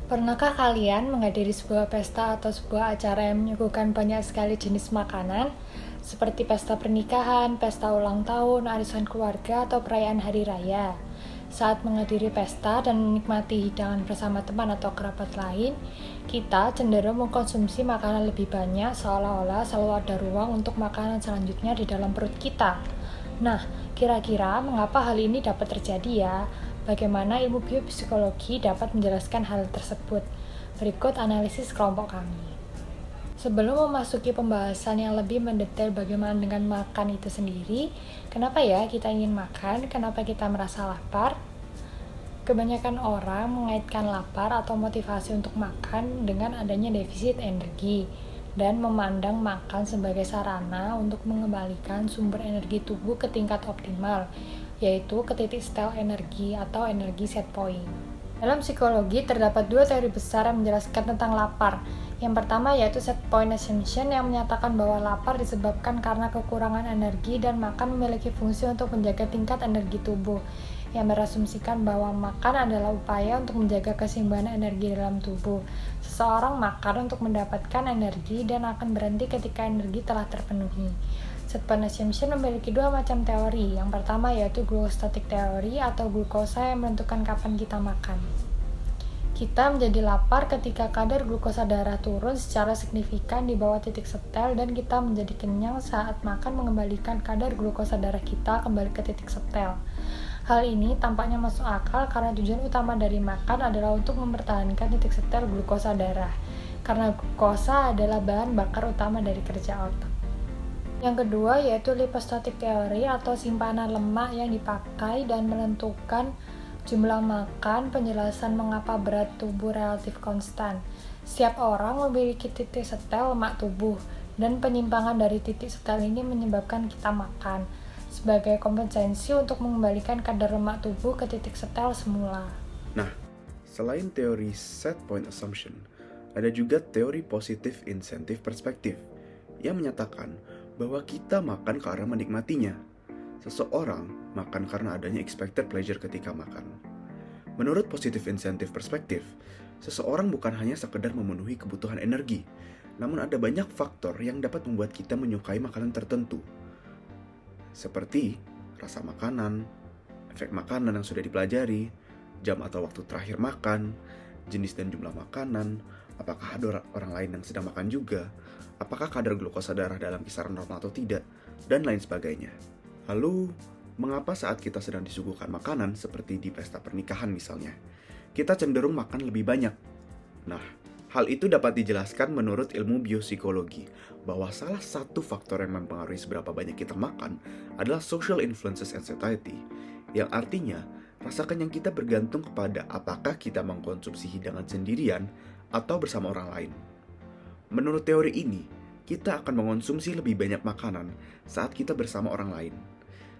Pernahkah kalian menghadiri sebuah pesta atau sebuah acara yang menyuguhkan banyak sekali jenis makanan, seperti pesta pernikahan, pesta ulang tahun, arisan keluarga, atau perayaan hari raya? Saat menghadiri pesta dan menikmati hidangan bersama teman atau kerabat lain, kita cenderung mengkonsumsi makanan lebih banyak seolah-olah selalu ada ruang untuk makanan selanjutnya di dalam perut kita. Nah, kira-kira mengapa hal ini dapat terjadi ya? Bagaimana ilmu biopsikologi dapat menjelaskan hal tersebut? Berikut analisis kelompok kami. Sebelum memasuki pembahasan yang lebih mendetail bagaimana dengan makan itu sendiri, kenapa ya kita ingin makan? Kenapa kita merasa lapar? Kebanyakan orang mengaitkan lapar atau motivasi untuk makan dengan adanya defisit energi dan memandang makan sebagai sarana untuk mengembalikan sumber energi tubuh ke tingkat optimal, yaitu ke titik setel energi atau energi set point. Dalam psikologi, terdapat dua teori besar yang menjelaskan tentang lapar. Yang pertama yaitu set point assumption yang menyatakan bahwa lapar disebabkan karena kekurangan energi dan makan memiliki fungsi untuk menjaga tingkat energi tubuh, yang berasumsikan bahwa makan adalah upaya untuk menjaga keseimbangan energi dalam tubuh. Seseorang makan untuk mendapatkan energi dan akan berhenti ketika energi telah terpenuhi. Set point assumption memiliki dua macam teori. Yang pertama yaitu glukostatic theory atau glukosa yang menentukan kapan kita makan. Kita menjadi lapar ketika kadar glukosa darah turun secara signifikan di bawah titik setel dan kita menjadi kenyang saat makan mengembalikan kadar glukosa darah kita kembali ke titik setel. Hal ini tampaknya masuk akal karena tujuan utama dari makan adalah untuk mempertahankan titik setel glukosa darah, karena glukosa adalah bahan bakar utama dari kerja otak. Yang kedua yaitu lipostatic theory atau simpanan lemak yang dipakai dan menentukan jumlah makan. Penjelasan mengapa berat tubuh relatif konstan. Setiap orang memiliki titik setel lemak tubuh, dan penyimpangan dari titik setel ini menyebabkan kita makan, sebagai kompensasi untuk mengembalikan kadar lemak tubuh ke titik setel semula. Nah, selain teori set point assumption, ada juga teori positive incentive perspective yang menyatakan bahwa kita makan karena menikmatinya. Seseorang makan karena adanya expected pleasure ketika makan. Menurut positive incentive perspective, seseorang bukan hanya sekedar memenuhi kebutuhan energi, namun ada banyak faktor yang dapat membuat kita menyukai makanan tertentu. Seperti rasa makanan, efek makanan yang sudah dipelajari, jam atau waktu terakhir makan, jenis dan jumlah makanan, apakah ada orang lain yang sedang makan juga, apakah kadar glukosa darah dalam kisaran normal atau tidak, dan lain sebagainya. Lalu, mengapa saat kita sedang disuguhkan makanan seperti di pesta pernikahan misalnya, kita cenderung makan lebih banyak? Nah, hal itu dapat dijelaskan menurut ilmu biopsikologi bahwa salah satu faktor yang mempengaruhi seberapa banyak kita makan adalah social influences and satiety, yang artinya rasa kenyang kita bergantung kepada apakah kita mengkonsumsi hidangan sendirian atau bersama orang lain. Menurut teori ini, kita akan mengonsumsi lebih banyak makanan saat kita bersama orang lain.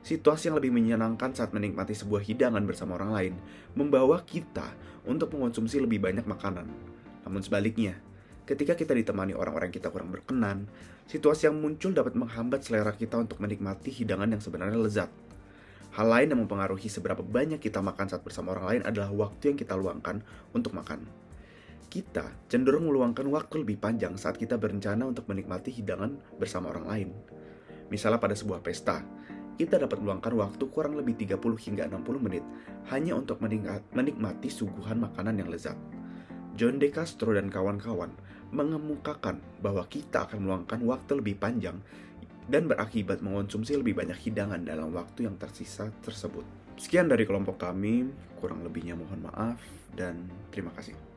Situasi yang lebih menyenangkan saat menikmati sebuah hidangan bersama orang lain membawa kita untuk mengonsumsi lebih banyak makanan. Namun sebaliknya, ketika kita ditemani orang-orang yang kita kurang berkenan, situasi yang muncul dapat menghambat selera kita untuk menikmati hidangan yang sebenarnya lezat. Hal lain yang mempengaruhi seberapa banyak kita makan saat bersama orang lain adalah waktu yang kita luangkan untuk makan. Kita cenderung meluangkan waktu lebih panjang saat kita berencana untuk menikmati hidangan bersama orang lain. Misalnya pada sebuah pesta, kita dapat meluangkan waktu kurang lebih 30 hingga 60 menit hanya untuk menikmati suguhan makanan yang lezat. John De Castro dan kawan-kawan mengemukakan bahwa kita akan meluangkan waktu lebih panjang dan berakibat mengonsumsi lebih banyak hidangan dalam waktu yang tersisa tersebut. Sekian dari kelompok kami, kurang lebihnya mohon maaf dan terima kasih.